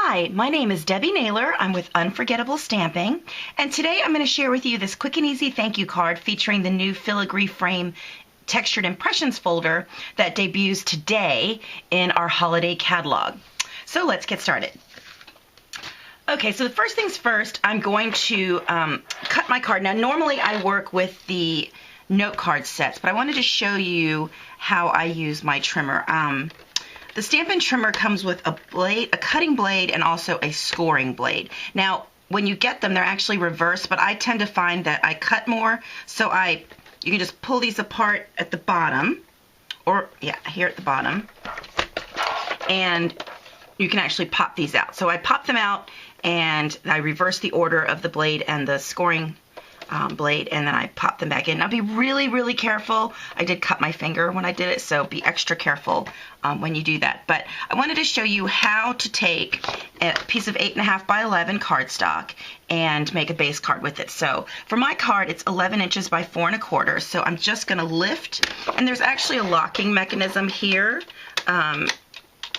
Hi, my name is Debbie Naylor. I'm with Unfrogettable Stamping, and today I'm going to share with you this quick and easy thank you card featuring the new Filigree Frame Textured Impressions folder that debuts today in our holiday catalog. So let's get started. Okay, so the first things first, I'm going to cut my card. Now, normally I work with the note card sets, but I wanted to show you how I use my trimmer. The Stampin' trimmer comes with a blade, a cutting blade, and also a scoring blade. Now, when you get them, they're actually reversed, but I tend to find that I cut more, so you can just pull these apart at the bottom, or yeah, here at the bottom, and you can actually pop these out. So I pop them out, and I reverse the order of the blade and the scoring blade, and then I pop them back in. Now be really, really careful. I did cut my finger when I did it, so be extra careful when you do that. But I wanted to show you how to take a piece of 8.5 by 11 cardstock and make a base card with it. So for my card, it's 11 inches by 4 1/4. So I'm just going to lift, and there's actually a locking mechanism here.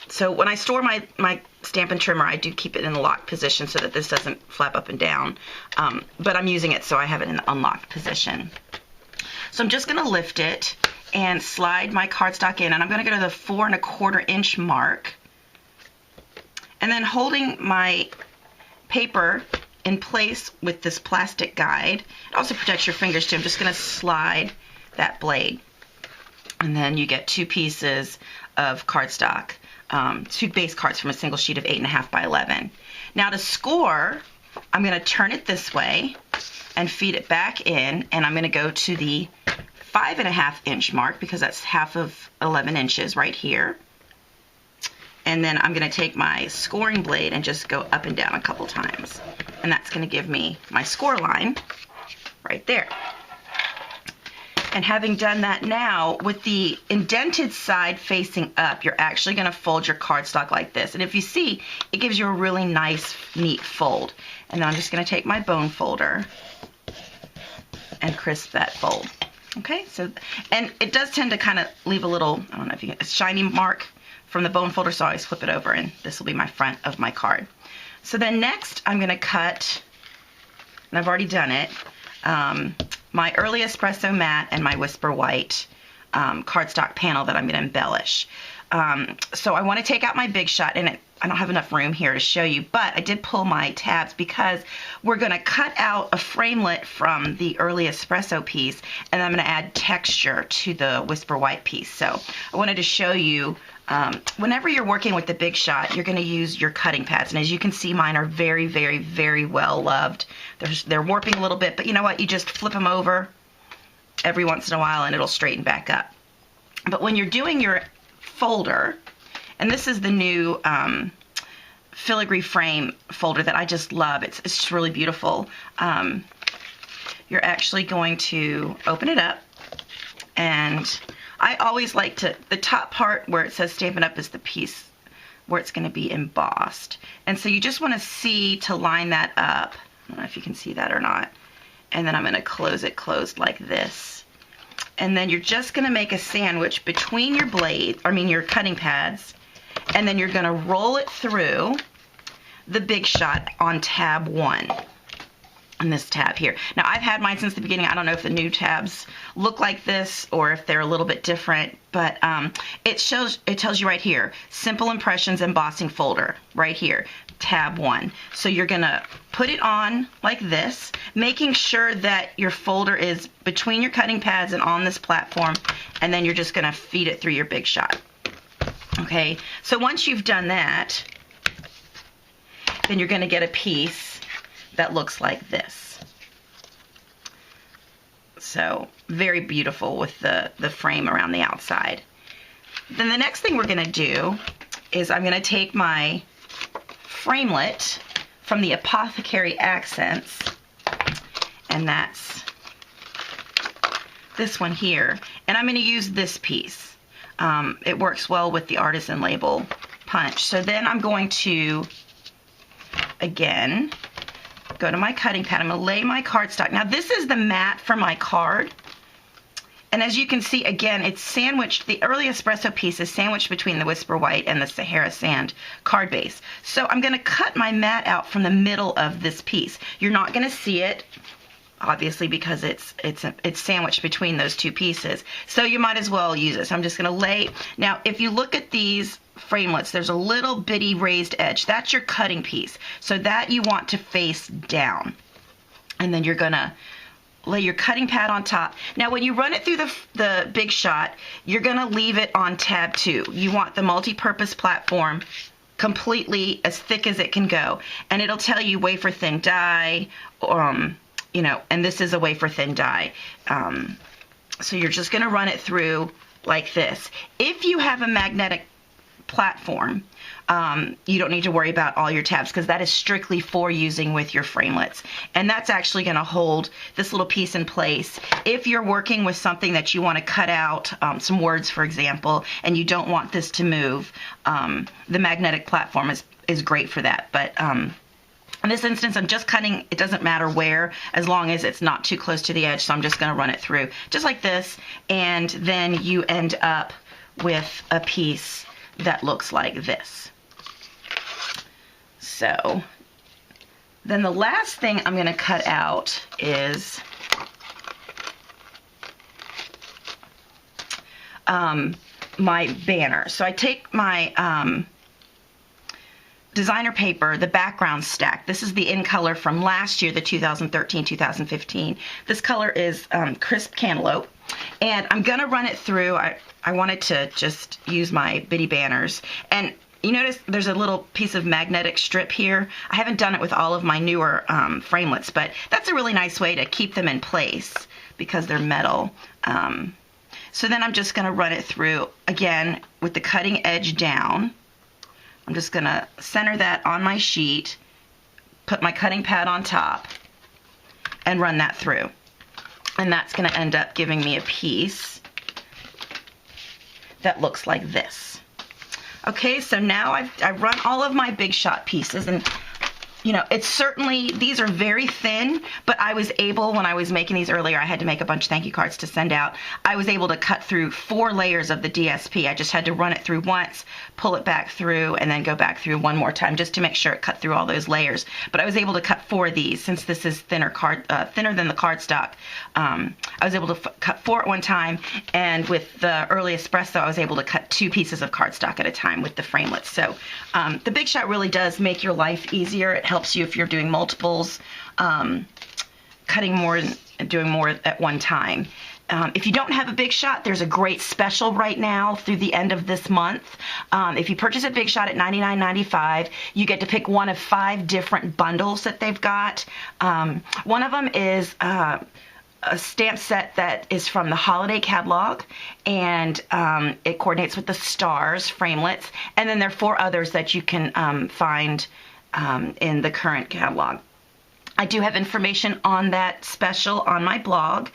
So when I store my Stampin' trimmer, I do keep it in the locked position so that this doesn't flap up and down. But I'm using it so I have it in the unlocked position. So I'm just going to lift it and slide my cardstock in, and I'm going to go to the 4 1/4 inch mark. And then holding my paper in place with this plastic guide, it also protects your fingers too. I'm just going to slide that blade. And then you get 2 pieces of cardstock. 2 base cards from a single sheet of 8.5 by 11. Now to score, I'm going to turn it this way and feed it back in, and I'm going to go to the 5.5 inch mark because that's half of 11 inches right here. And then I'm going to take my scoring blade and just go up and down a couple times. And that's going to give me my score line right there. And having done that now, with the indented side facing up, you're actually going to fold your cardstock like this. And if you see, it gives you a really nice, neat fold. And then I'm just going to take my bone folder and crisp that fold. Okay, so, and it does tend to kind of leave a little, I don't know if you get a shiny mark from the bone folder, so I always flip it over, and this will be my front of my card. So then next, I'm going to cut, and I've already done it, my Early Espresso Matte and my Whisper White cardstock panel that I'm going to embellish. So I want to take out my Big Shot, and I don't have enough room here to show you, but I did pull my tabs because we're going to cut out a framelit from the Early Espresso piece, and I'm going to add texture to the Whisper White piece. So I wanted to show you, whenever you're working with the Big Shot, you're going to use your cutting pads, and as you can see, mine are very, very, very well loved. They're warping a little bit, but you know what? You just flip them over every once in a while, and it'll straighten back up. But when you're doing your folder, and this is the new Filigree Frame folder that I just love. It's just really beautiful. You're actually going to open it up, and I always like to, the top part where it says Stampin' Up is the piece where it's going to be embossed. And so you just want to see to line that up. I don't know if you can see that or not. And then I'm going to close it closed like this. And then you're just going to make a sandwich between your blade, your cutting pads, and then you're going to roll it through the Big Shot on tab 1. On this tab here. Now I've had mine since the beginning. I don't know if the new tabs look like this or if they're a little bit different, but it tells you right here, Simple Impressions Embossing Folder, right here, tab 1. So you're gonna put it on like this, making sure that your folder is between your cutting pads and on this platform, and then you're just gonna feed it through your Big Shot. Okay, so once you've done that, then you're gonna get a piece that looks like this. So very beautiful with the frame around the outside. Then the next thing we're going to do is I'm going to take my framelit from the Apothecary Accents, and that's this one here, and I'm going to use this piece. It works well with the Artisan Label punch. So then I'm going to, again, go to my cutting pad. I'm going to lay my cardstock. Now this is the mat for my card, And as you can see, again, it's sandwiched, the early espresso piece is sandwiched between the Whisper White and the Sahara Sand card base. So I'm going to cut my mat out from the middle of this piece. You're not going to see it, obviously, because it's sandwiched between those two pieces. So you might as well use it. So I'm just going to lay. Now, if you look at these framelits, there's a little bitty raised edge. That's your cutting piece. So that you want to face down. And then you're going to lay your cutting pad on top. Now, when you run it through the Big Shot, you're going to leave it on tab 2. You want the multi-purpose platform completely as thick as it can go. And it'll tell you wafer thin die, you know, and this is a wafer thin die. So you're just going to run it through like this. If you have a magnetic platform, you don't need to worry about all your tabs, because that is strictly for using with your framelits. And that's actually going to hold this little piece in place. If you're working with something that you want to cut out, some words, for example, and you don't want this to move, the magnetic platform is great for that. But in this instance, I'm just cutting, it doesn't matter where, as long as it's not too close to the edge. So I'm just going to run it through just like this. And then you end up with a piece that looks like this. So then the last thing I'm going to cut out is my banner. So I take my designer paper, the background stack. This is the in color from last year, the 2013-2015. This color is Crisp Cantaloupe. And I'm going to run it through. I wanted to just use my bitty banners. And you notice there's a little piece of magnetic strip here. I haven't done it with all of my newer framelits, but that's a really nice way to keep them in place because they're metal. So then I'm just going to run it through, again, with the cutting edge down. I'm just going to center that on my sheet, put my cutting pad on top, and run that through. And that's going to end up giving me a piece that looks like this. Okay, so now I've run all of my Big Shot pieces, and you know, it's certainly, these are very thin, but I was able, when I was making these earlier, I had to make a bunch of thank you cards to send out. I was able to cut through 4 layers of the DSP. I just had to run it through once, pull it back through, and then go back through one more time just to make sure it cut through all those layers. But I was able to cut 4 of these since this is thinner than the cardstock. I was able to cut 4 at one time, and with the early espresso, I was able to cut 2 pieces of cardstock at a time with the framelits. So the Big Shot really does make your life easier. It helps you if you're doing multiples, cutting more and doing more at one time. If you don't have a Big Shot, there's a great special right now through the end of this month. If you purchase a Big Shot at $99.95, you get to pick one of 5 different bundles that they've got. One of them is a stamp set that is from the holiday catalog, and it coordinates with the stars framelits. And then there are 4 others that you can find in the current catalog. I do have information on that special on my blog.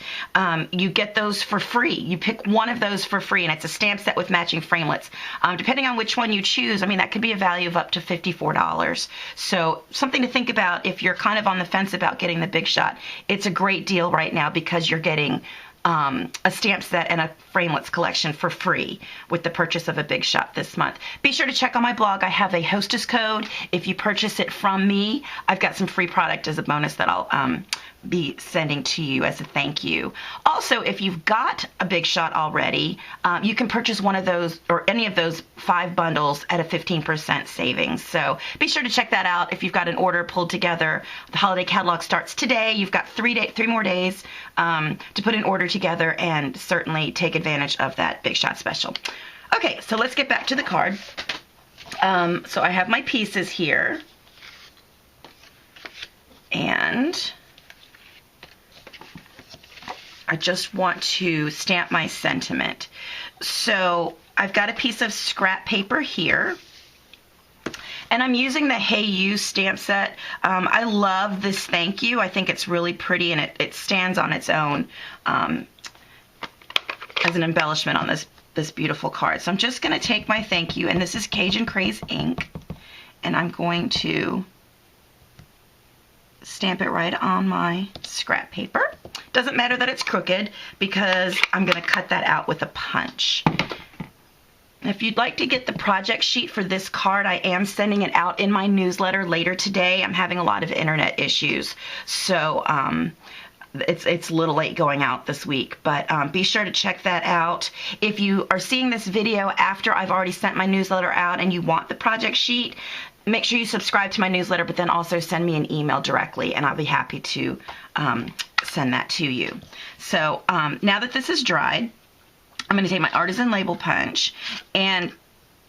You get those for free. You pick one of those for free, and it's a stamp set with matching framelits. Depending on which one you choose, I mean, that could be a value of up to $54. So something to think about if you're kind of on the fence about getting the Big Shot. It's a great deal right now because you're getting a stamp set and a framelits collection for free with the purchase of a Big Shot this month. Be sure to check on my blog. I have a hostess code. If you purchase it from me, I've got some free product as a bonus that I'll be sending to you as a thank you. Also, if you've got a Big Shot already, you can purchase one of those or any of those 5 bundles at a 15% savings. So be sure to check that out. If you've got an order pulled together, the holiday catalog starts today. You've got 3 more days to put an order together, and certainly take advantage of that Big Shot special. Okay, so let's get back to the card. So I have my pieces here, and I just want to stamp my sentiment. So I've got a piece of scrap paper here, and I'm using the Hey You stamp set. I love this thank you. I think it's really pretty, and it stands on its own as an embellishment on this beautiful card. So I'm just going to take my thank you, and this is Cajun Craze ink, and I'm going to stamp it right on my scrap paper. Doesn't matter that it's crooked because I'm going to cut that out with a punch. If you'd like to get the project sheet for this card, I am sending it out in my newsletter later today. I'm having a lot of internet issues, so it's a little late going out this week, but be sure to check that out. If you are seeing this video after I've already sent my newsletter out and you want the project sheet, make sure you subscribe to my newsletter, but then also send me an email directly, and I'll be happy to send that to you. So now that this is dried, I'm going to take my artisan label punch, and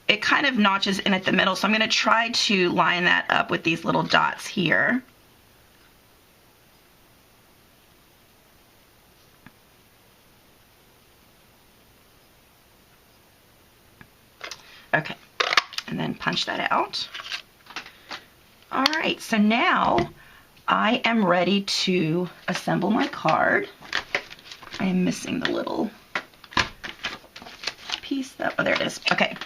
it kind of notches in at the middle, so I'm going to try to line that up with these little dots here. Okay, and then punch that out. All right, so now I am ready to assemble my card. I am missing the little piece that, oh, there it is. Okay,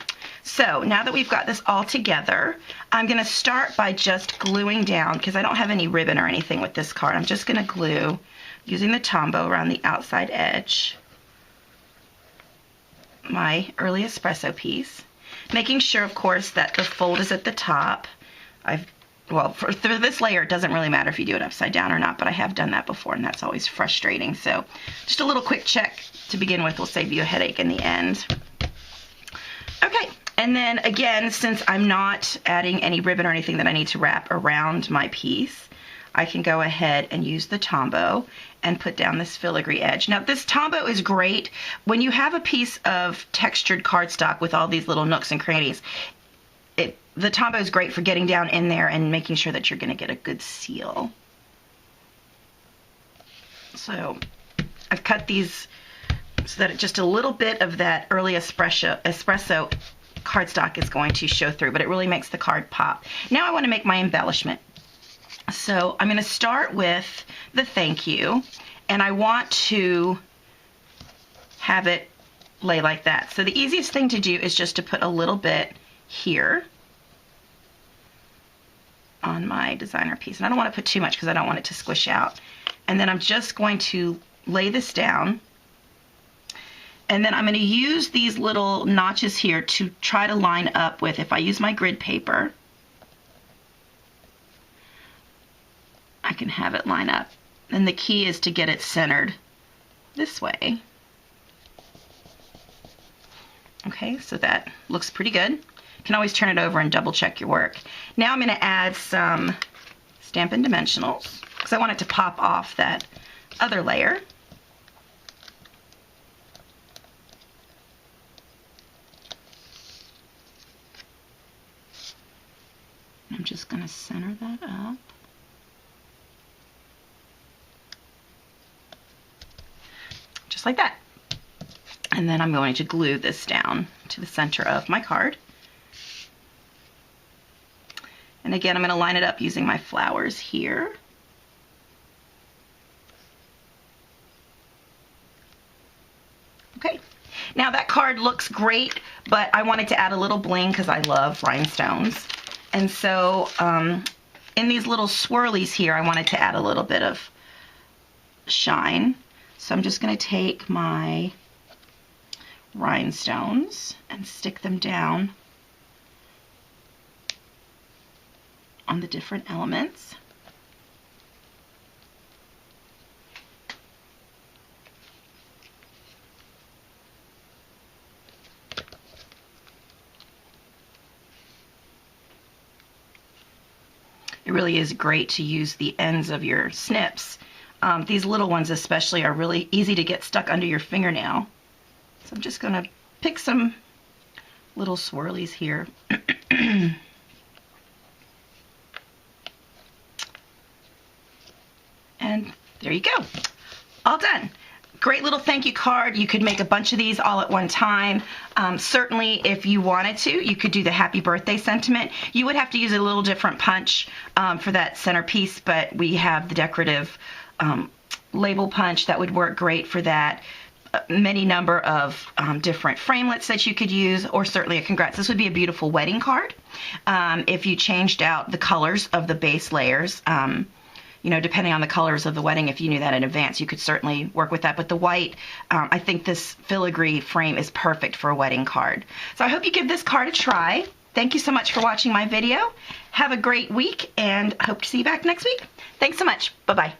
so now that we've got this all together, I'm going to start by just gluing down, because I don't have any ribbon or anything with this card. I'm just going to glue using the Tombow around the outside edge my early espresso piece, making sure, of course, that the fold is at the top. Well, for this layer, it doesn't really matter if you do it upside down or not, but I have done that before, and that's always frustrating. So just a little quick check to begin with will save you a headache in the end. Okay, and then again, since I'm not adding any ribbon or anything that I need to wrap around my piece, I can go ahead and use the Tombow and put down this filigree edge. Now, this Tombow is great when you have a piece of textured cardstock with all these little nooks and crannies. The Tombow is great for getting down in there and making sure that you're going to get a good seal. So I've cut these so that just a little bit of that early espresso cardstock is going to show through, but it really makes the card pop. Now I want to make my embellishment. So I'm going to start with the thank you, and I want to have it lay like that. So the easiest thing to do is just to put a little bit here on my designer piece. And I don't want to put too much because I don't want it to squish out. And then I'm just going to lay this down. And then I'm going to use these little notches here to try to line up with, if I use my grid paper, I can have it line up. And the key is to get it centered this way. Okay, so that looks pretty good. You can always turn it over and double check your work. Now I'm going to add some Stampin' Dimensionals because I want it to pop off that other layer. I'm just going to center that up. Just like that. And then I'm going to glue this down to the center of my card. And again, I'm going to line it up using my flowers here. Okay, now that card looks great, but I wanted to add a little bling because I love rhinestones. And so in these little swirlies here, I wanted to add a little bit of shine. So I'm just going to take my rhinestones and stick them down on the different elements. It really is great to use the ends of your snips. These little ones especially are really easy to get stuck under your fingernail. So I'm just going to pick some little swirlies here. And there you go. All done. Great little thank you card. You could make a bunch of these all at one time. Certainly, if you wanted to, you could do the happy birthday sentiment. You would have to use a little different punch for that centerpiece, but we have the decorative label punch that would work great for that. Many number of different framelits that you could use, or certainly a congrats. This would be a beautiful wedding card if you changed out the colors of the base layers you know, depending on the colors of the wedding, if you knew that in advance, you could certainly work with that. But the white, I think this filigree frame is perfect for a wedding card. So I hope you give this card a try. Thank you so much for watching my video. Have a great week, and I hope to see you back next week. Thanks so much. Bye-bye.